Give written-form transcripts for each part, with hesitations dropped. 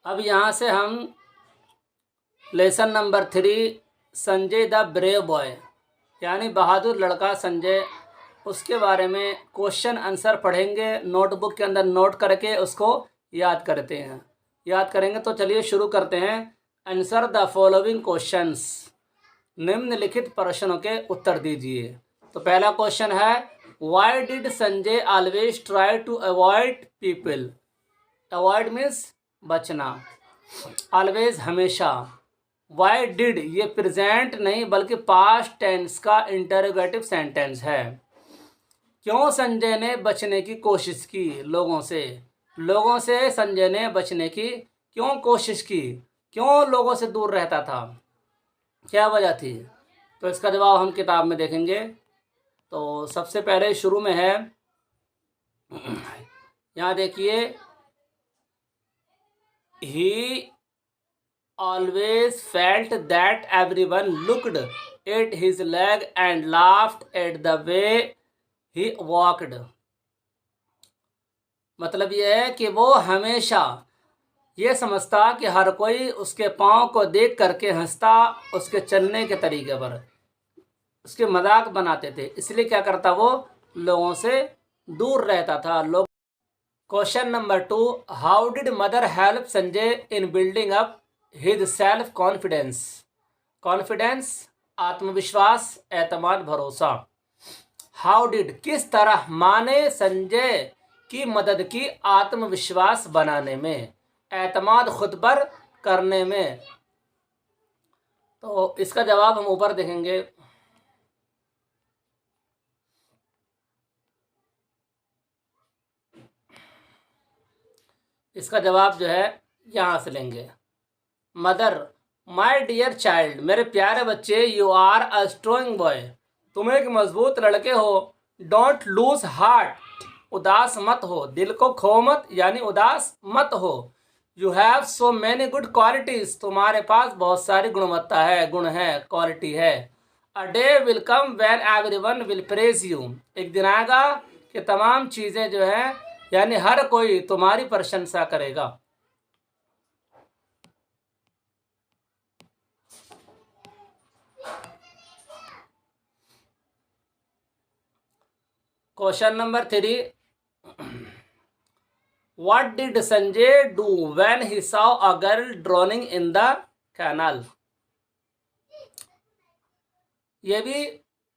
अब यहाँ से हम lesson number 3 Sanjay the brave boy यानी बहादुर लड़का संजय, उसके बारे में क्वेश्चन आंसर पढ़ेंगे। नोटबुक के अंदर नोट करके उसको याद करेंगे। तो चलिए शुरू करते हैं। आंसर द फॉलोइंग क्वेश्चंस, निम्नलिखित प्रश्नों के उत्तर दीजिए। तो पहला क्वेश्चन है, why did Sanjay always try to avoid people. Avoid means बचना, ऑलवेज हमेशा। वाई डिड ये प्रेजेंट नहीं बल्कि पास्ट टेंस का इंटरोगेटिव सेंटेंस है। क्यों संजय ने बचने की कोशिश की लोगों से संजय ने बचने की क्यों कोशिश की, क्यों लोगों से दूर रहता था, क्या वजह थी? तो इसका जवाब हम किताब में देखेंगे। तो सबसे पहले शुरू में है, यहाँ देखिए, ही always felt that everyone looked at his leg and laughed at the way he walked। मतलब यह है कि वो हमेशा ये समझता कि हर कोई उसके पाँव को देख करके हंसता, उसके चलने के तरीके पर उसके मजाक बनाते थे, इसलिए क्या करता, वो लोगों से दूर रहता था। लोग। Question number 2, how did mother help Sanjay in building up his self confidence. Confidence आत्मविश्वास, एतमाद, भरोसा। हाउ डिड किस तरह माँ ने संजय की मदद की आत्मविश्वास बनाने में, एतमाद खुद पर करने में। तो इसका जवाब हम ऊपर देखेंगे। इसका जवाब जो है यहाँ से लेंगे। मदर, माई डियर चाइल्ड, मेरे प्यारे बच्चे, you are a strong boy, तुम एक मजबूत लड़के हो। डोंट लूज हार्ट, उदास मत हो, दिल को खो मत यानी उदास मत हो। You have so many good qualities, तुम्हारे पास बहुत सारी गुणवत्ता है, गुण है, क्वालिटी है। A day will come when everyone will praise you, एक दिन आएगा कि तमाम चीज़ें जो हैं यानी हर कोई तुम्हारी प्रशंसा करेगा। Question number 3, what did Sanjay do when he saw a girl droning in the canal. ये भी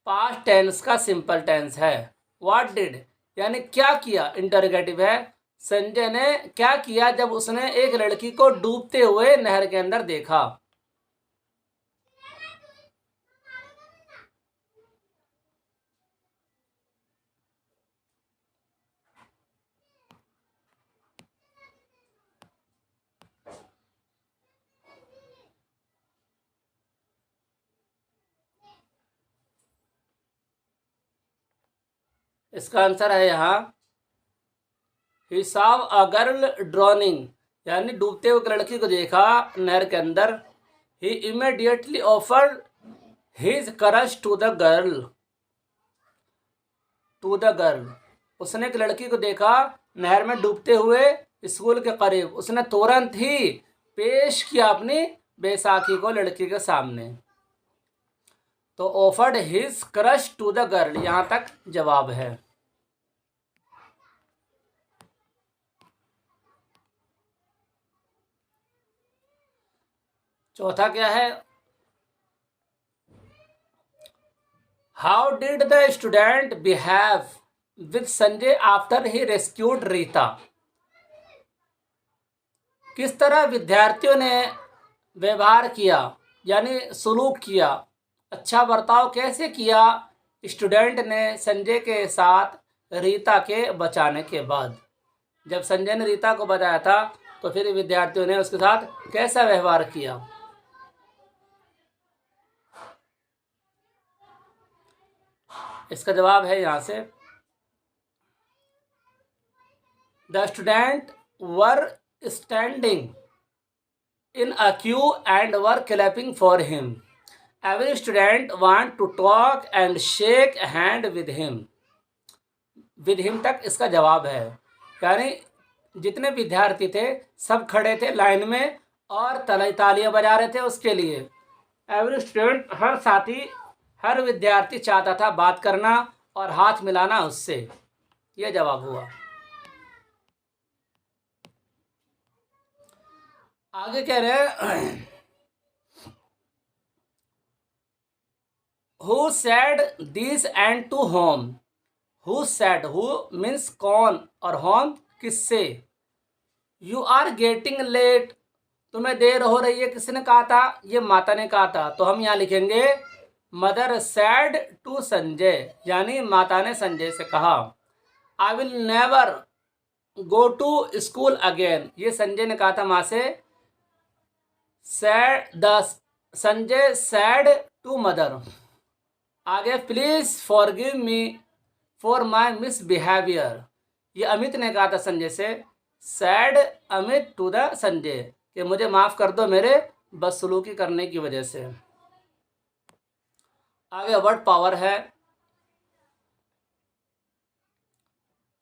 पास्ट टेंस का सिंपल टेंस है। व्हाट डिड यानी क्या किया, इंटरोगेटिव है। संजय ने क्या किया जब उसने एक लड़की को डूबते हुए नहर के अंदर देखा। इसका आंसर है यहाँ, he saw a girl drowning यानी डूबते हुए लड़की को देखा नहर के अंदर। He immediately offered his crush to the girl. उसने एक लड़की को देखा नहर में डूबते हुए स्कूल के करीब, उसने तुरंत ही पेश किया अपनी बेसाखी को लड़की के सामने। तो offered his crush to the girl, यहाँ तक जवाब है। चौथा क्या है, how did the student behave with Sanjay after he rescued Rita. किस तरह विद्यार्थियों ने व्यवहार किया यानी सुलूक किया, अच्छा बर्ताव कैसे किया स्टूडेंट ने संजय के साथ रीता के बचाने के बाद। जब संजय ने रीता को बचाया था तो फिर विद्यार्थियों ने उसके साथ कैसा व्यवहार किया। इसका जवाब है यहाँ से, the student were standing in a queue and were clapping for him. Every student want to talk and shake hand with him. With him तक इसका जवाब है, यानी जितने विद्यार्थी थे सब खड़े थे लाइन में और तालियां बजा रहे थे उसके लिए। एवरी स्टूडेंट, हर साथी, हर विद्यार्थी चाहता था बात करना और हाथ मिलाना उससे। ये जवाब हुआ। आगे कह रहे हैं who said this and to home. Who said, who means कौन और होम किससे। यू आर गेटिंग लेट, तुम्हें देर हो रही है, किसने कहा था, ये माता ने कहा था। तो हम यहाँ लिखेंगे मदर सैड टू संजय, यानी माता ने संजय से कहा। I will never go to school again, ये संजय ने कहा था माँ से। Said the Sanjay said to mother. आगे please forgive me for my misbehaviour, ये अमित ने कहा था संजय से। Said Amit to the Sanjay, कि मुझे माफ़ कर दो मेरे बदसलूकी करने की वजह से। आगे वर्ड पावर है।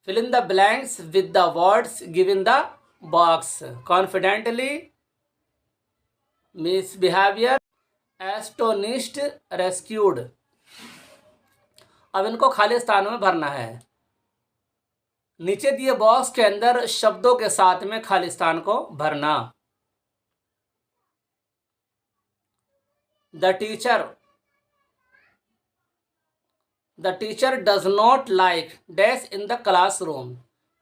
Fill in the blanks with the words given the box. Confidently, misbehaviour, astonished, rescued. अब इनको खाली स्थानों में भरना है। नीचे दिए बॉक्स के अंदर शब्दों के साथ में खाली स्थान को भरना। The teacher does not like dash in the classroom.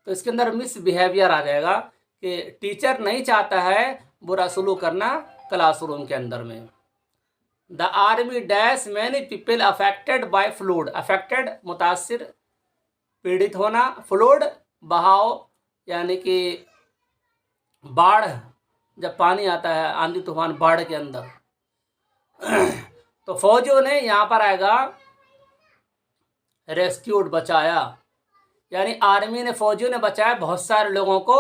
तो इसके अंदर मिसबिहेवियर आ जाएगा कि टीचर नहीं चाहता है बुरा सलूक करना क्लासरूम के अंदर में। The army dash many people affected by fluid. Affected मुतासिर, पीड़ित होना। फ्लूड बहाव, यानी कि बाढ़, जब पानी आता है आंधी तूफान बाढ़ के अंदर। तो फौजियों ने, यहाँ पर आएगा रेस्क्यूड, बचाया, यानी आर्मी ने, फौजियों ने बचाया बहुत सारे लोगों को,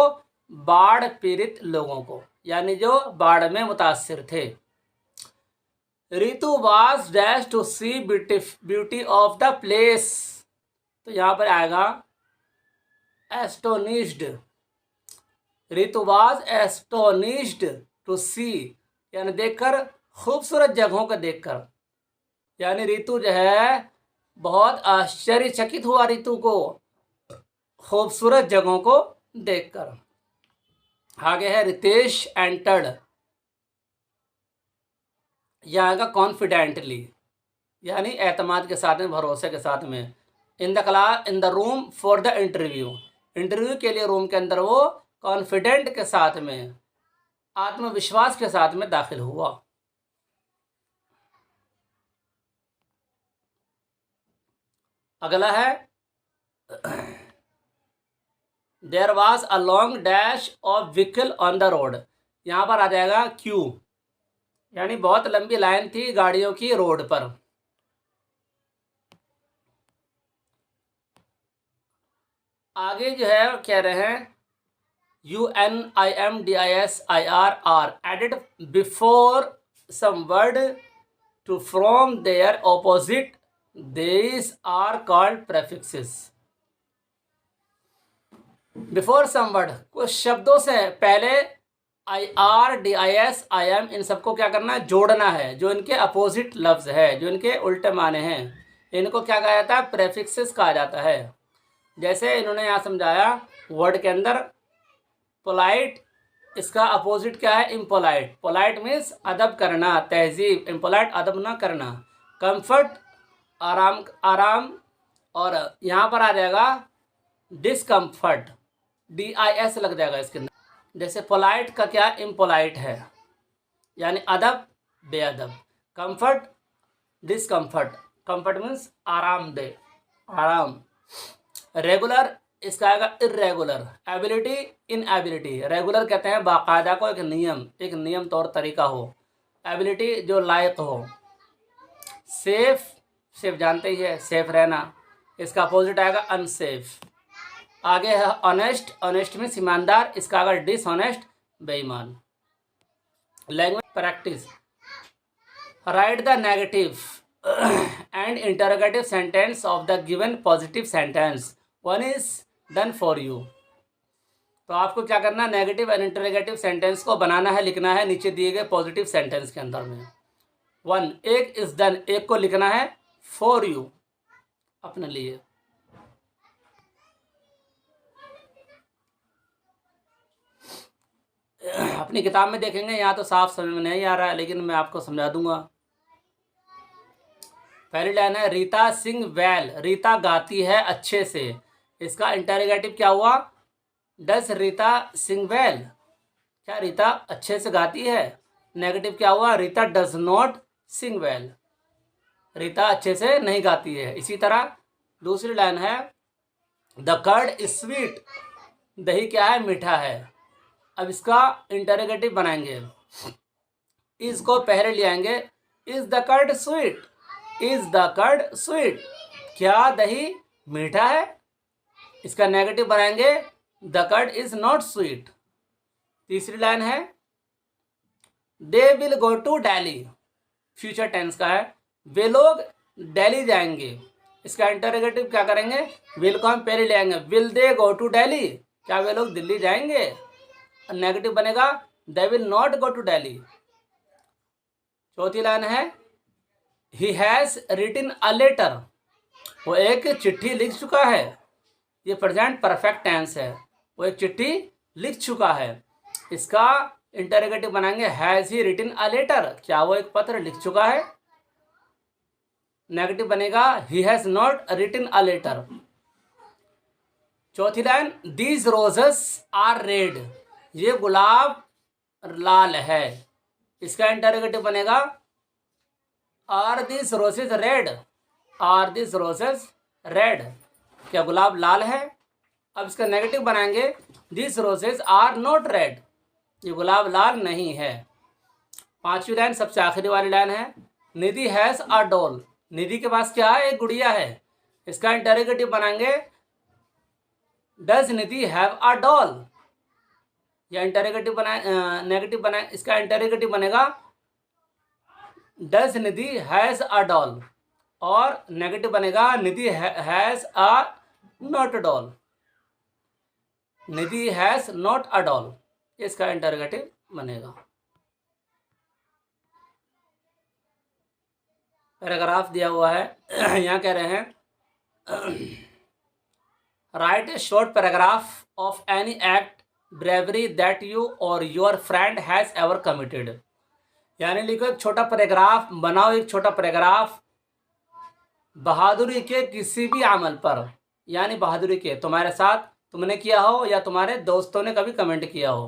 बाढ़ पीड़ित लोगों को, यानी जो बाढ़ में मुतासिर थे। Ritu was dash to see beauty of the place. तो यहाँ पर आएगा astonished. Ritu was astonished to see, यानी देखकर, खूबसूरत जगहों को देखकर, यानी रितु जो है बहुत आश्चर्यचकित हुआ रितु को खूबसूरत जगहों को देखकर। आगे है रितेश एंटर्ड, यह आएगा कॉन्फिडेंटली, यानी एतमाद के साथ में, भरोसे के साथ में। In the room for the interview, interview के लिए रूम के अंदर वो कॉन्फिडेंट के साथ में, आत्मविश्वास के साथ में दाखिल हुआ। अगला है there was a long dash of vehicle on the road. यहाँ पर आ जाएगा क्यू, यानी बहुत लंबी लाइन थी गाड़ियों की रोड पर। आगे जो है कह रहे हैं UNIMDISIRR added before some word to from their opposite. These are called prefixes. Before some word, कुछ शब्दों से पहले IRDISIM, इन सबको क्या करना है, जोड़ना है। जो इनके अपोजिट लफ्ज है, जो इनके उल्टे माने हैं, इनको क्या कहा जाता है, प्रेफिक्सेस कहा जाता है। जैसे इन्होंने यहाँ समझाया वर्ड के अंदर पोलाइट, इसका अपोजिट क्या है, इम्पोलाइट। पोलाइट मीन्स अदब करना, तहजीब। इम्पोलाइट अदब ना करना। कंफर्ट आराम, आराम। और यहाँ पर आ जाएगा डिसकम्फर्ट, DIS लग जाएगा इसके अंदर। जैसे पोलाइट का क्या, इम्पोलाइट है, यानी अदब बेअदब। कंफर्ट डिसकम्फर्ट, कंफर्ट मीन्स आरामदेह, आराम। रेगुलर, इसका आएगा इरेगुलर। एबिलिटी इनएबिलिटी, रेगुलर कहते हैं बाकायदा को, एक नियम तौर तरीका हो। एबिलिटी जो लायक हो। सेफ, सेफ जानते ही है, सेफ रहना। इसका अपोजिट आएगा अनसेफ। आगे है ऑनेस्ट, ऑनेस्ट मीन्स ईमानदार। इसका आएगा डिसऑनेस्ट, बेईमान। Language practice, right the negative and interrogative sentence of the given positive sentence. One is done for you. तो आपको क्या करना है, नेगेटिव एंड इंटरोगेटिव सेंटेंस को बनाना है, लिखना है नीचे दिए गए पॉजिटिव सेंटेंस के अंदर में। 1 एक इज डन, एक को लिखना है फॉर यू, अपने लिए। अपनी किताब में देखेंगे, यहाँ तो साफ समझ में नहीं आ रहा है, लेकिन मैं आपको समझा दूंगा। पहली लाइन है रीता सिंग वेल, रीता गाती है अच्छे से। इसका इंटरोगेटिव क्या हुआ, डस रीता सिंग वेल, क्या रीता अच्छे से गाती है। नेगेटिव क्या हुआ, Rita does not Singh well, Rita अच्छे से नहीं गाती है। इसी तरह दूसरी लाइन है द कर्ड इज स्वीट, दही क्या है, मीठा है। अब इसका इंटरोगेटिव बनाएंगे, इस को पहले ले आएंगे, is the curd sweet, is the curd sweet, क्या दही मीठा है। इसका नेगेटिव बनाएंगे the curd is not sweet. तीसरी लाइन है they will go to Delhi, future tense का है, वे लोग दिल्ली जाएंगे। इसका इंटरोगेटिव क्या करेंगे, विल को हम पहले ले आएंगे, will they go to Delhi, क्या वे लोग दिल्ली जाएंगे। नेगेटिव बनेगा they will not go to Delhi. चौथी लाइन है he has written a letter, वो एक चिट्ठी लिख चुका है। ये प्रेजेंट परफेक्ट टेंस है, वो एक चिट्ठी लिख चुका है। इसका इंटरोगेटिव बनाएंगे has he written a letter, क्या वो एक पत्र लिख चुका है। नेगेटिव बनेगा he has not written a letter. चौथी line these roses are red, ये गुलाब लाल है। इसका इंटरोगेटिव बनेगा are this roses red, are this roses red, क्या गुलाब लाल है। अब इसका नेगेटिव बनाएंगे this roses are not red, ये गुलाब लाल नहीं है। पांचवी लाइन सबसे आखिरी वाली लाइन है निधि हैज अ डॉल, निधि के पास क्या है, एक गुड़िया है। इसका इंटरोगेटिव बनाएंगे does Nidhi have a doll, या इंटरोगेटिव बनाए नेगेटिव बनाए, इसका इंटरोगेटिव बनेगा does Nidhi has a doll, और नेगेटिव बनेगा Nidhi has a not doll, Nidhi has not a doll, इसका इंटरोगेटिव बनेगा। पैराग्राफ दिया हुआ है, यहाँ कह रहे हैं write a short paragraph of any act bravery that you और your friend has ever committed, यानी लिखो एक छोटा पैराग्राफ, बनाओ एक छोटा पैराग्राफ बहादुरी के किसी भी अमल पर, यानी बहादुरी के तुम्हारे साथ तुमने किया हो या तुम्हारे दोस्तों ने कभी कमेंट किया हो।